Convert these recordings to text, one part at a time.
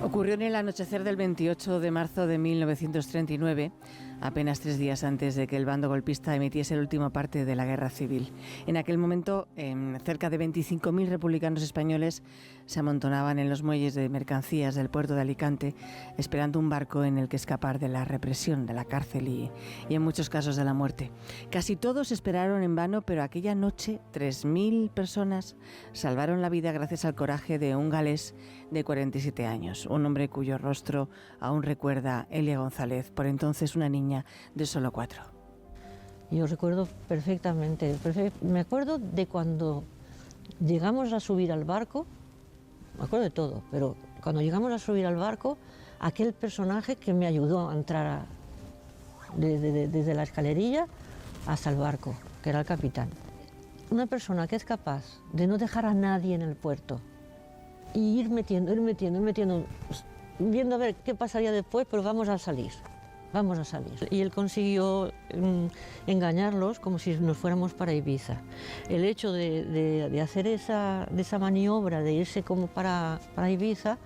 Ocurrió en el anochecer del 28 de marzo de 1939, apenas 3 días antes de que el bando golpista emitiese el último parte de la guerra civil. En aquel momento, cerca de 25.000 republicanos españoles se amontonaban en los muelles de mercancías del puerto de Alicante, esperando un barco en el que escapar de la represión, de la cárcel y en muchos casos de la muerte. Casi todos esperaron en vano, pero aquella noche 3.000 personas salvaron la vida gracias al coraje de un galés de 47 años, un hombre cuyo rostro aún recuerda Elia González, por entonces una niña de solo 4. Yo recuerdo perfectamente, me acuerdo de cuando llegamos a subir al barco, me acuerdo de todo, pero cuando llegamos a subir al barco, aquel personaje que me ayudó a entrar desde la escalerilla hasta el barco, que era el capitán. Una persona que es capaz de no dejar a nadie en el puerto y ir metiendo, viendo a ver qué pasaría después, pero vamos a salir. Y él consiguió engañarlos como si nos fuéramos para Ibiza. El hecho de hacer esa maniobra, de irse como para Ibiza,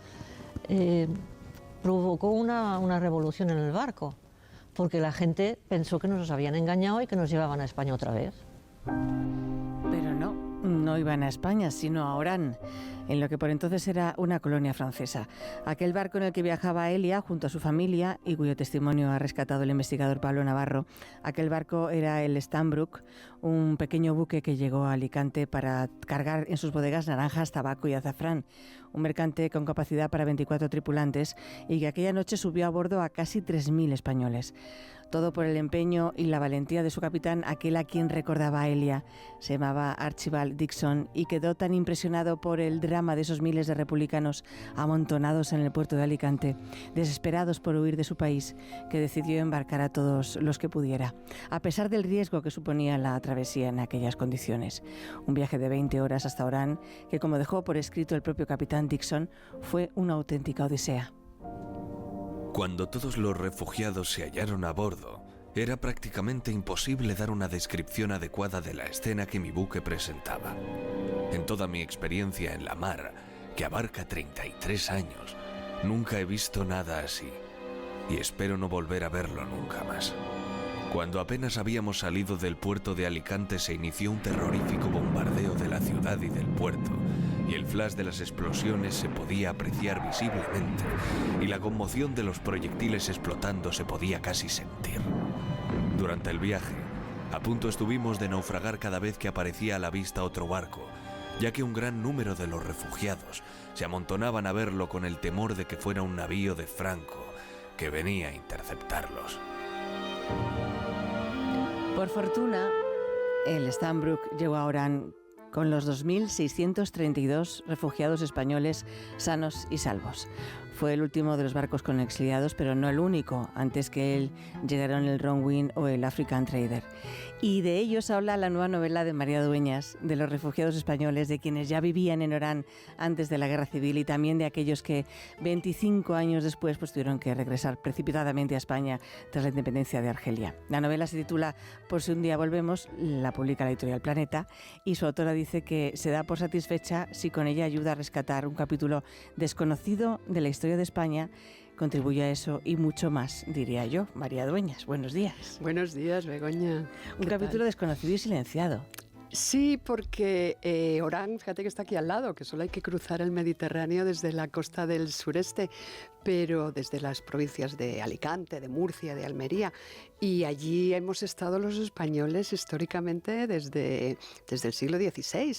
provocó una revolución en el barco, porque la gente pensó que nos habían engañado y que nos llevaban a España otra vez. Pero no iban a España, sino a Orán, en lo que por entonces era una colonia francesa. Aquel barco en el que viajaba Elia junto a su familia y cuyo testimonio ha rescatado el investigador Pablo Navarro, aquel barco era el Stanbrook, un pequeño buque que llegó a Alicante para cargar en sus bodegas naranjas, tabaco y azafrán, un mercante con capacidad para 24 tripulantes y que aquella noche subió a bordo a casi 3.000 españoles. Todo por el empeño y la valentía de su capitán, aquel a quien recordaba a Elia. Se llamaba Archibald Dixon y quedó tan impresionado por el drama de esos miles de republicanos amontonados en el puerto de Alicante, desesperados por huir de su país, que decidió embarcar a todos los que pudiera, a pesar del riesgo que suponía la travesía en aquellas condiciones. Un viaje de 20 horas hasta Orán, que, como dejó por escrito el propio capitán Dixon, fue una auténtica odisea. Cuando todos los refugiados se hallaron a bordo, era prácticamente imposible dar una descripción adecuada de la escena que mi buque presentaba. En toda mi experiencia en la mar, que abarca 33 años, nunca he visto nada así, y espero no volver a verlo nunca más. Cuando apenas habíamos salido del puerto de Alicante se inició un terrorífico bombardeo de la ciudad y del puerto, y el flash de las explosiones se podía apreciar visiblemente, y la conmoción de los proyectiles explotando se podía casi sentir. Durante el viaje, a punto estuvimos de naufragar cada vez que aparecía a la vista otro barco, ya que un gran número de los refugiados se amontonaban a verlo con el temor de que fuera un navío de Franco que venía a interceptarlos. Por fortuna, el Stanbrook llegó a Orán con los 2.632 refugiados españoles sanos y salvos. Fue el último de los barcos con exiliados, pero no el único. Antes que él llegaron el Ronwin o el African Trader. Y de ellos habla la nueva novela de María Dueñas, de los refugiados españoles, de quienes ya vivían en Orán antes de la Guerra Civil y también de aquellos que 25 años después pues, tuvieron que regresar precipitadamente a España tras la independencia de Argelia. La novela se titula Por si un día volvemos, la publica la editorial Planeta, y su autora dice que se da por satisfecha si con ella ayuda a rescatar un capítulo desconocido de la historia de España, contribuye a eso y mucho más, diría yo. María Dueñas, buenos días. Buenos días, Begoña. Un capítulo desconocido y silenciado. Sí, porque Orán, fíjate que está aquí al lado, que solo hay que cruzar el Mediterráneo desde la costa del sureste, pero desde las provincias de Alicante, de Murcia, de Almería. Y allí hemos estado los españoles históricamente desde el siglo XVI,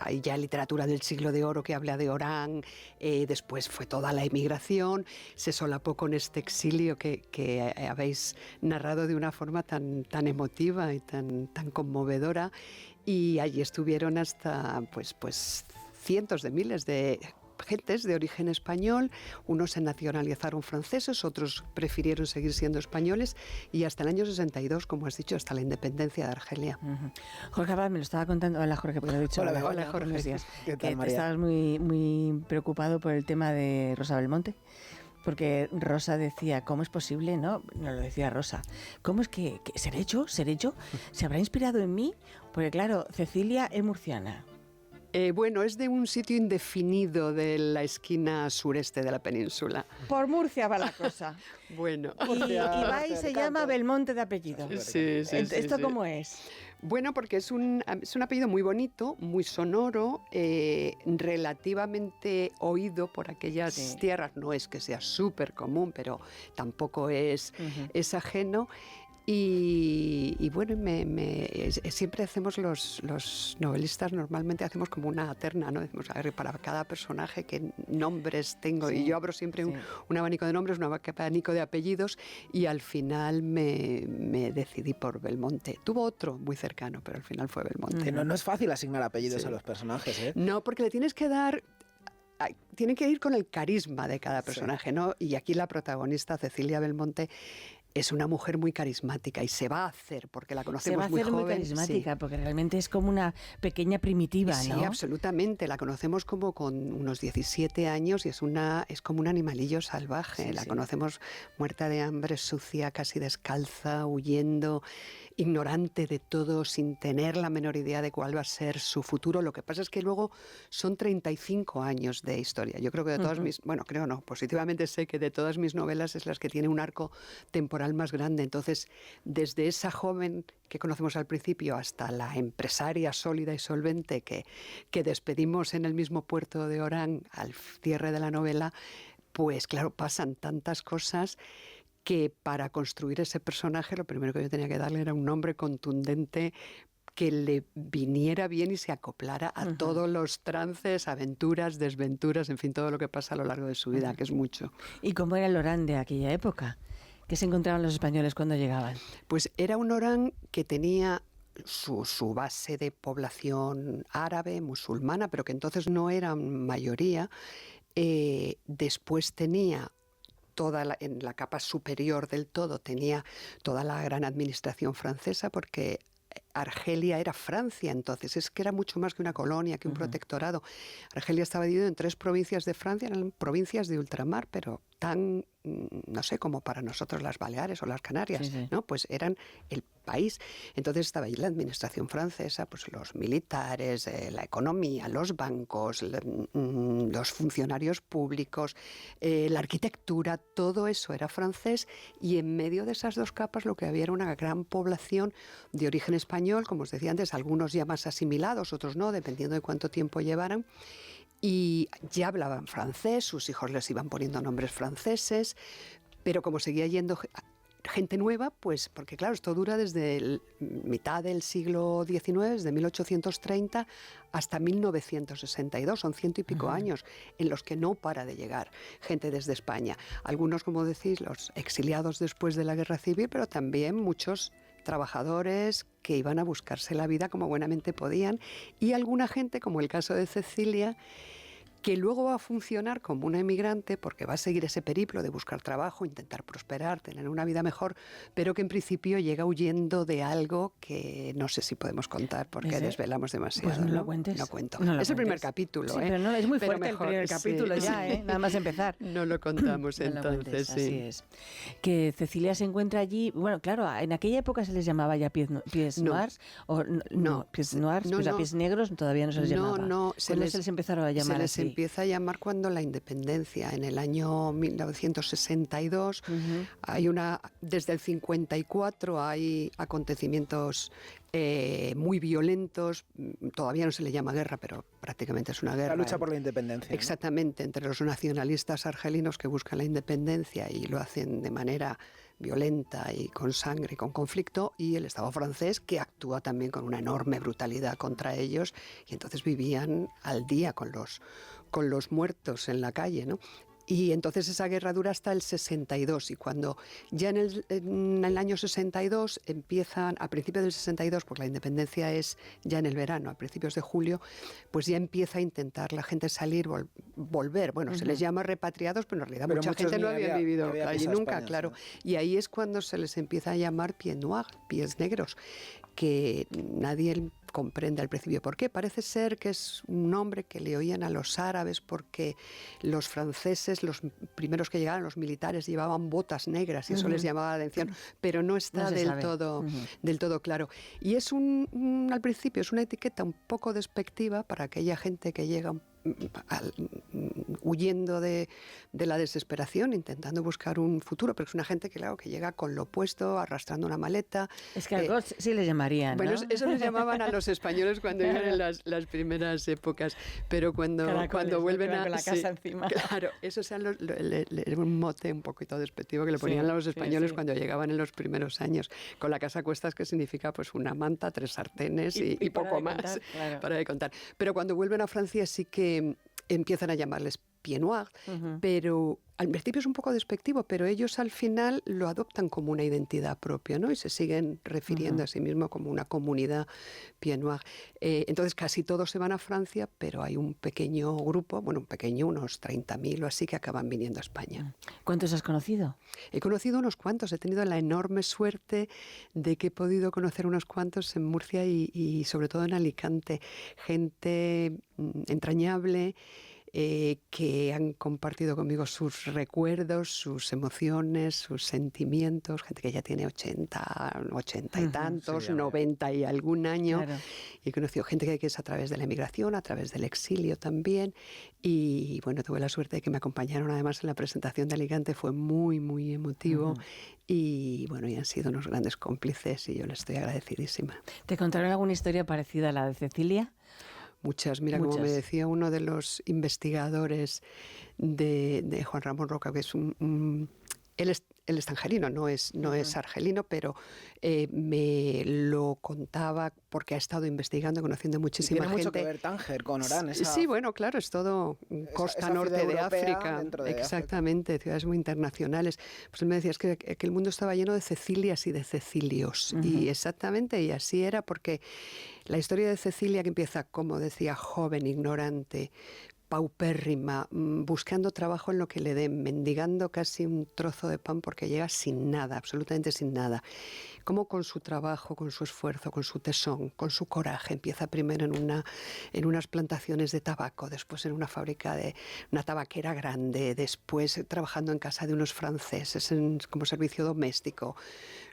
hay ya literatura del siglo de oro que habla de Orán, después fue toda la emigración, se solapó con este exilio que habéis narrado de una forma tan emotiva y tan conmovedora. Y allí estuvieron hasta pues cientos de miles de gentes de origen español, unos se nacionalizaron franceses, otros prefirieron seguir siendo españoles y hasta el año 62, como has dicho, hasta la independencia de Argelia. Uh-huh. Jorge Abad me lo estaba contando. Hola Jorge, porque lo he dicho. Hola Jorge. Buenos días. ¿Qué tal, María? Estabas muy preocupado por el tema de Rosa Belmonte. Porque Rosa decía, ¿cómo es posible? No lo decía Rosa. ¿Cómo es que ¿seré yo? ¿Se habrá inspirado en mí? Porque claro, Cecilia es murciana. Bueno, es de un sitio indefinido de la esquina sureste de la península. Por Murcia va la cosa. Bueno. Y va y se llama Belmonte de apellido. Sí. ¿Esto cómo es? Bueno, porque es un apellido muy bonito, muy sonoro, relativamente oído por aquellas tierras. No es que sea súper común, pero tampoco es ajeno. Y bueno, siempre hacemos los novelistas, normalmente hacemos como una terna, ¿no? Decimos, a ver, para cada personaje qué nombres tengo. Y yo abro siempre un abanico de nombres, un abanico de apellidos, y al final me decidí por Belmonte. Tuvo otro muy cercano, pero al final fue Belmonte. No es fácil asignar apellidos a los personajes, ¿eh? No, porque le tienes que dar... Tiene que ir con el carisma de cada personaje, ¿no? Y aquí la protagonista, Cecilia Belmonte, es una mujer muy carismática y se va a hacer, porque la conocemos muy joven. Se va a hacer muy carismática, porque realmente es como una pequeña primitiva, ¿no? Sí, absolutamente. La conocemos como con unos 17 años y es como un animalillo salvaje. La conocemos muerta de hambre, sucia, casi descalza, huyendo, ignorante de todo, sin tener la menor idea de cuál va a ser su futuro. Lo que pasa es que luego son 35 años de historia. Yo creo que de todas positivamente sé que de todas mis novelas es las que tiene un arco temporal más grande. Entonces, desde esa joven que conocemos al principio hasta la empresaria sólida y solvente que despedimos en el mismo puerto de Orán al cierre de la novela, pues claro, pasan tantas cosas que para construir ese personaje lo primero que yo tenía que darle era un nombre contundente que le viniera bien y se acoplara a todos los trances, aventuras, desventuras, en fin, todo lo que pasa a lo largo de su vida, que es mucho. ¿Y cómo era el Orán de aquella época? ¿Qué se encontraban los españoles cuando llegaban? Pues era un Orán que tenía su base de población árabe, musulmana, pero que entonces no era mayoría. Después tenía en la capa superior del todo, tenía toda la gran administración francesa, porque Argelia era Francia, entonces es que era mucho más que una colonia, que un protectorado. Argelia estaba dividido en 3 provincias de Francia, eran provincias de ultramar, pero tan, no sé, como para nosotros las Baleares o las Canarias, ¿no? Pues eran el país. Entonces estaba ahí la administración francesa, pues los militares, la economía, los bancos, los funcionarios públicos, la arquitectura, todo eso era francés, y en medio de esas 2 capas lo que había era una gran población de origen español, como os decía antes, algunos ya más asimilados, otros no, dependiendo de cuánto tiempo llevaran. Y ya hablaban francés, sus hijos les iban poniendo nombres franceses, pero como seguía yendo gente nueva, pues porque claro, esto dura desde mitad del siglo XIX, desde 1830 hasta 1962, son 100 y pico años en los que no para de llegar gente desde España. Algunos, como decís, los exiliados después de la Guerra Civil, pero también muchos trabajadores que iban a buscarse la vida como buenamente podían, y alguna gente, como el caso de Cecilia, que luego va a funcionar como una emigrante porque va a seguir ese periplo de buscar trabajo, intentar prosperar, tener una vida mejor, pero que en principio llega huyendo de algo que no sé si podemos contar porque desvelamos demasiado. Pues no lo cuentes. No cuento. No lo es el primer capítulo. Sí, pero no, es muy fuerte mejor, el primer capítulo ya, nada más empezar. No lo contamos no entonces, lo cuentes, sí. Así es. Que Cecilia se encuentra allí, bueno, claro, en aquella época se les llamaba ya pies noirs, o no, pies noirs, pies negros todavía no se les llamaba. No, se les empezaron a llamar así. Se les empieza a llamar cuando la independencia, en el año 1962, desde el 54 hay acontecimientos muy violentos, todavía no se le llama guerra, pero prácticamente es una guerra. La lucha por la independencia. Exactamente, entre los nacionalistas argelinos que buscan la independencia y lo hacen de manera violenta y con sangre y con conflicto, y el Estado francés, que actúa también con una enorme brutalidad contra ellos, y entonces vivían al día con los muertos en la calle, ¿no? Y entonces esa guerra dura hasta el 62, y cuando ya en el año 62 empiezan, a principios del 62, porque la independencia es ya en el verano, a principios de julio, pues ya empieza a intentar la gente salir, volver. Bueno, se les llama repatriados, pero en realidad mucha gente no había vivido allí nunca, España, claro. Sí. Y ahí es cuando se les empieza a llamar pieds noirs, pies negros, que nadie comprende al principio por qué. Parece ser que es un nombre que le oían a los árabes porque los franceses, los primeros que llegaron, los militares, llevaban botas negras y eso les llamaba la atención, pero no está del todo claro. Y es al principio es una etiqueta un poco despectiva para aquella gente que llega huyendo de la desesperación, intentando buscar un futuro, pero es una gente que, claro, que llega con lo opuesto, arrastrando una maleta. Es que algo sí les llamarían, ¿no? Bueno, eso les llamaban a los españoles cuando iban en las primeras épocas, pero cuando vuelven a... con la casa encima. Claro, eso era un mote un poquito despectivo que le ponían a los españoles cuando llegaban en los primeros años, con la casa a cuestas, que significa pues una manta, 3 sartenes y poco más, contar, claro. Para de contar. Pero cuando vuelven a Francia sí que empiezan a llamarles pied noir, pero al principio es un poco despectivo, pero ellos al final lo adoptan como una identidad propia, ¿no? Y se siguen refiriendo a sí mismos como una comunidad pied noir. Entonces casi todos se van a Francia, pero hay un pequeño grupo, bueno, unos 30.000 o así, que acaban viniendo a España. ¿Cuántos has conocido? He conocido unos cuantos, he tenido la enorme suerte de que he podido conocer unos cuantos en Murcia y sobre todo en Alicante. Gente entrañable, que han compartido conmigo sus recuerdos, sus emociones, sus sentimientos, gente que ya tiene 80 y tantos, sí, 90 y algún año. Claro. Y he conocido gente que es a través de la emigración, a través del exilio también. Y bueno, tuve la suerte de que me acompañaron además en la presentación de Alicante, fue muy, muy emotivo. Y bueno, y han sido unos grandes cómplices y yo les estoy agradecidísima. ¿Te contaron alguna historia parecida a la de Cecilia? Muchas. Mira, como me decía uno de los investigadores de Juan Ramón Roca, que es él es tangerino, no es argelino, pero me lo contaba porque ha estado investigando, conociendo muchísima gente. Tiene mucho que ver Tánger con Orán. Sí, bueno, claro, es todo costa norte de África. Exactamente, África. Ciudades muy internacionales. Pues él me decía, es que el mundo estaba lleno de Cecilias y de Cecilios. Y exactamente, y así era, porque la historia de Cecilia, que empieza, como decía, joven, ignorante, paupérrima, buscando trabajo en lo que le den, mendigando casi un trozo de pan porque llega sin nada, absolutamente sin nada. Como con su trabajo, con su esfuerzo, con su tesón, con su coraje, empieza primero en unas plantaciones de tabaco, después en una fábrica de una tabaquera grande, después trabajando en casa de unos franceses como servicio doméstico.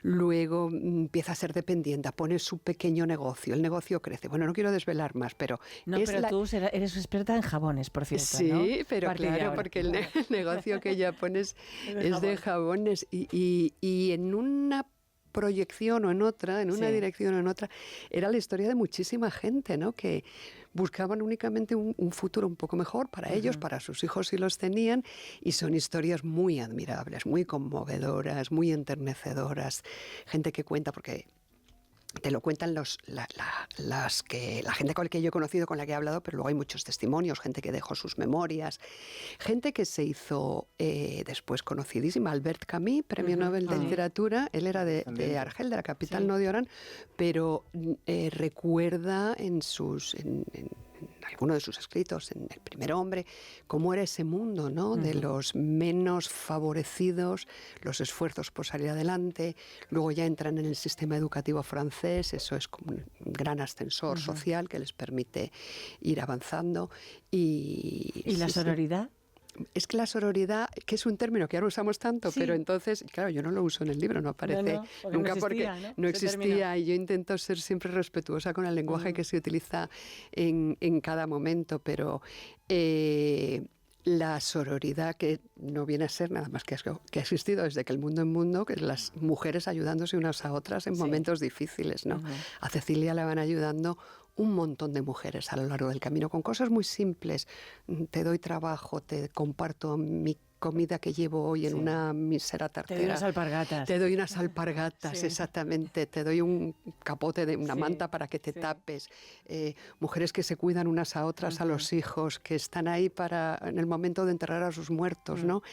Luego empieza a ser dependiente, pone su pequeño negocio, el negocio crece. Bueno, no quiero desvelar más, pero... tú eres experta en jabones, por cierto, sí, ¿no? pero claro, porque el negocio que ella pones es de jabones y en una proyección o en otra, en una dirección o en otra, era la historia de muchísima gente, ¿no? Que buscaban únicamente un futuro un poco mejor para ellos, para sus hijos si los tenían, y son historias muy admirables, muy conmovedoras, muy enternecedoras. Gente que cuenta, porque te lo cuentan la gente con la que yo he conocido, con la que he hablado, pero luego hay muchos testimonios, gente que dejó sus memorias, gente que se hizo después conocidísima. Albert Camus, premio Nobel de Literatura, él era de Argel, de la capital, no de Orán, pero recuerda en alguno de sus escritos, en El primer hombre, cómo era ese mundo, ¿no? De los menos favorecidos, los esfuerzos por salir adelante, luego ya entran en el sistema educativo francés, eso es como un gran ascensor social que les permite ir avanzando. ¿Y la sororidad? Es que la sororidad, que es un término que ahora usamos tanto, pero entonces, claro, yo no lo uso en el libro, no aparece nunca porque no existía, y yo intento ser siempre respetuosa con el lenguaje que se utiliza en cada momento, pero la sororidad, que no viene a ser nada más que ha existido desde que el mundo es mundo, que las mujeres ayudándose unas a otras en momentos difíciles, ¿no? A Cecilia la van ayudando un montón de mujeres a lo largo del camino, con cosas muy simples. Te doy trabajo, te comparto mi comida que llevo hoy en una mísera tartera. Te doy unas alpargatas. Te doy unas alpargatas, exactamente. Te doy un capote de una manta para que te tapes. Mujeres que se cuidan unas a otras, a los hijos, que están ahí en el momento de enterrar a sus muertos, ¿no?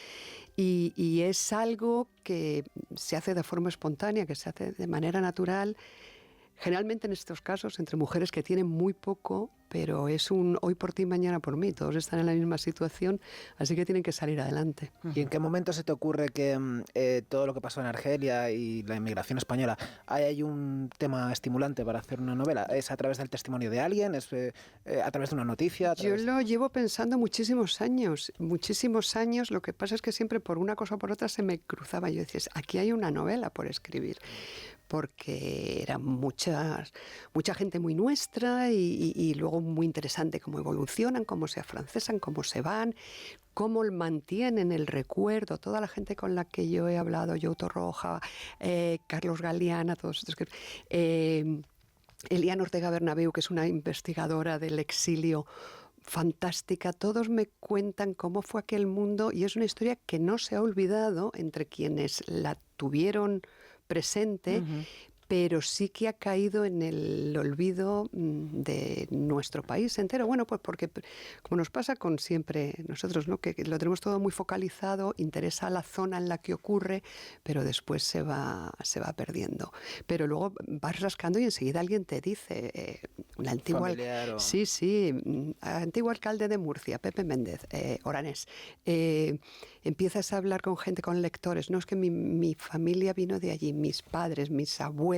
Y es algo que se hace de forma espontánea, que se hace de manera natural, generalmente en estos casos entre mujeres que tienen muy poco, pero es un hoy por ti, mañana por mí. Todos están en la misma situación, así que tienen que salir adelante. ¿Y en qué momento se te ocurre que todo lo que pasó en Argelia y la inmigración española, hay un tema estimulante para hacer una novela? ¿Es a través del testimonio de alguien? ¿Es a través de una noticia? Yo lo llevo pensando muchísimos años. Lo que pasa es que siempre por una cosa o por otra se me cruzaba. Yo decía, aquí hay una novela por escribir, porque era mucha gente muy nuestra y luego muy interesante cómo evolucionan, cómo se afrancesan, cómo se van, cómo mantienen el recuerdo, toda la gente con la que yo he hablado, Joe Torroja, Carlos Galeana, todos estos que... Eliana Ortega Bernabeu, que es una investigadora del exilio fantástica, todos me cuentan cómo fue aquel mundo y es una historia que no se ha olvidado entre quienes la tuvieron presente, pero sí que ha caído en el olvido de nuestro país entero. Bueno, pues porque, como nos pasa con siempre nosotros, ¿no? Que lo tenemos todo muy focalizado, interesa la zona en la que ocurre, pero después se va perdiendo. Pero luego vas rascando y enseguida alguien te dice, un antiguo antiguo alcalde de Murcia, Pepe Méndez, oranés, empiezas a hablar con gente, con lectores. No, es que mi familia vino de allí, mis padres, mis abuelos,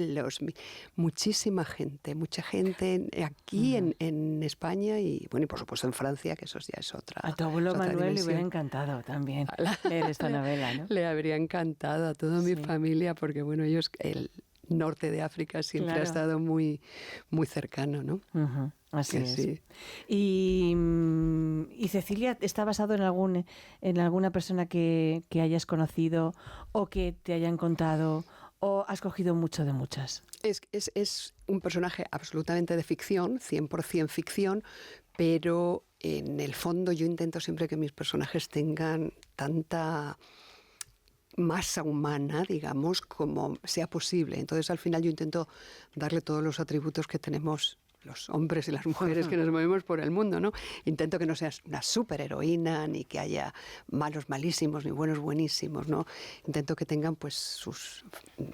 mucha gente aquí en España y bueno, y por supuesto en Francia, que eso ya es otra. A tu abuelo Manuel dimensión. le hubiera encantado también leer esta novela, ¿no? Le habría encantado a toda mi familia, porque bueno, ellos, el norte de África siempre ha estado muy, muy cercano, ¿no? Así es. Sí. Y Cecilia, ¿está basado en alguna persona que hayas conocido o que te hayan contado? ¿O has cogido mucho de muchas? Es un personaje absolutamente de ficción, 100% ficción, pero en el fondo yo intento siempre que mis personajes tengan tanta masa humana, digamos, como sea posible. Entonces, al final yo intento darle todos los atributos que tenemos los hombres y las mujeres que nos movemos por el mundo, ¿no? Intento que no seas una superheroína, ni que haya malos malísimos, ni buenos buenísimos, ¿no? Intento que tengan pues sus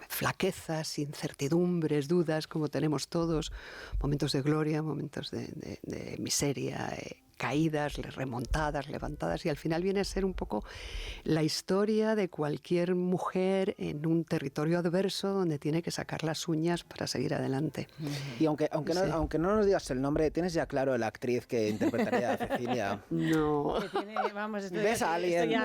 flaquezas, incertidumbres, dudas, como tenemos todos, momentos de gloria, momentos de miseria, caídas, remontadas, levantadas, y al final viene a ser un poco la historia de cualquier mujer en un territorio adverso donde tiene que sacar las uñas para seguir adelante. Y aunque no nos digas el nombre, ¿tienes ya claro la actriz que interpretaría a Cecilia? No. ¿Ves a alguien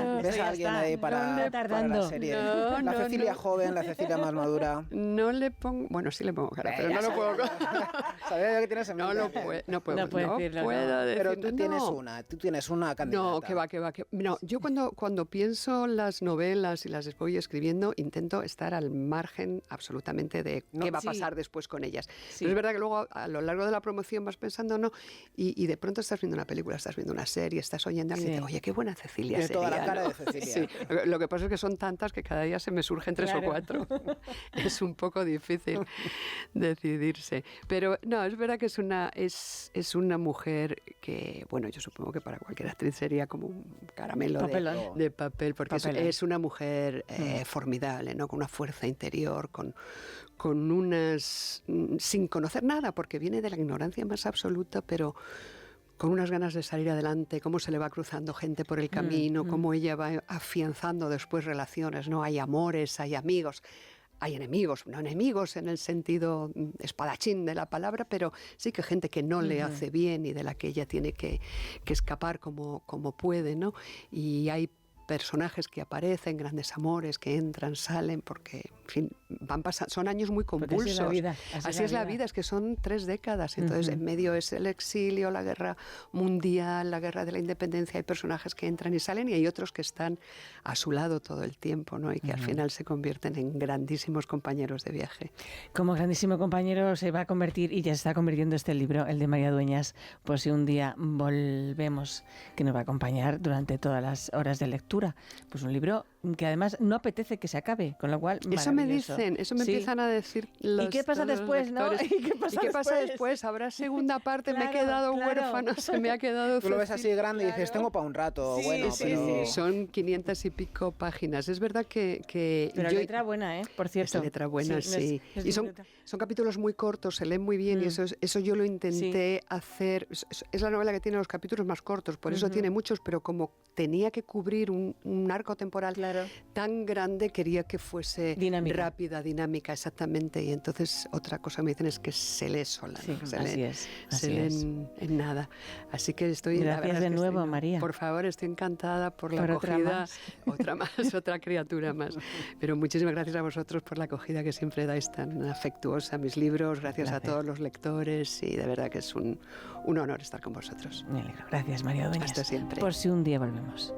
ahí para la serie? La Cecilia joven, la Cecilia más madura. No le pongo... Bueno, sí le pongo cara, pero no lo puedo... Sabía yo que tienes en mente. No puedo decirlo. Pero tú tienes una candidata. No, que va. No, yo cuando pienso las novelas y las voy escribiendo, intento estar al margen absolutamente de qué va a pasar después con ellas. Sí. Pero es verdad que luego a lo largo de la promoción vas pensando, ¿no? Y de pronto estás viendo una película, estás viendo una serie, estás oyendo a alguien y dices, oye, qué buena Cecilia Tiene sería, toda la cara ¿no? de Cecilia. Sí. Lo que pasa es que son tantas que cada día se me surgen 3 o 4. Es un poco difícil decidirse. Pero no, es verdad que es una mujer que, bueno, yo supongo que para cualquier actriz sería como un caramelo de papel, porque es una mujer formidable, ¿no? Con una fuerza interior, con unas... sin conocer nada, porque viene de la ignorancia más absoluta, pero con unas ganas de salir adelante, cómo se le va cruzando gente por el camino, cómo ella va afianzando después relaciones, ¿no? Hay amores, hay amigos. Hay enemigos, no enemigos en el sentido espadachín de la palabra, pero sí que gente que no le hace bien y de la que ella tiene que escapar como puede, ¿no? Y hay personajes que aparecen, grandes amores que entran, salen, porque, en fin, van pasando, son años muy convulsos. Así es la vida. Así es la vida, es que son 3 décadas. Entonces, en medio es el exilio, la guerra mundial, la guerra de la independencia. Hay personajes que entran y salen y hay otros que están a su lado todo el tiempo, ¿no? Y que al final se convierten en grandísimos compañeros de viaje. Como grandísimo compañero se va a convertir, y ya se está convirtiendo este libro, el de María Dueñas, por si un día volvemos, que nos va a acompañar durante todas las horas de lectura. Pues un libro que además no apetece que se acabe, con lo cual... Eso me maravilloso. dicen, eso me Sí. empiezan a decir los ¿Y qué pasa todos los después, no? lectores. ¿Y qué pasa después? ¿Habrá segunda parte? Me he Claro, quedado claro. huérfano, se me ha quedado Tú lo ves Cecilia. así grande y dices, tengo para un rato, Sí, bueno, sí, pero... sí. Son 500 y pico páginas. Es verdad que Pero letra buena, por cierto. Esta letra buena, sí. Y son capítulos muy cortos, se leen muy bien y eso yo lo intenté hacer. Es la novela que tiene los capítulos más cortos, por eso tiene muchos, pero como tenía que cubrir un arco temporal tan grande, quería que fuese Dinámica. rápida, dinámica, exactamente. Y entonces otra cosa que me dicen es que se lee sola. Sí, ¿no? Se así lee, es, se así lee es. en nada. Así que estoy... la Gracias verdad de es que nuevo, estoy- María. Por favor, estoy encantada por la Por otra acogida. más. Otra más, otra criatura más. Pero muchísimas gracias a vosotros por la acogida que siempre dais tan afectuosa a mis libros. Gracias a todos los lectores y de verdad que es un honor estar con vosotros. Me alegro. Gracias, María Dueñas. Hasta siempre. Por si un día volvemos.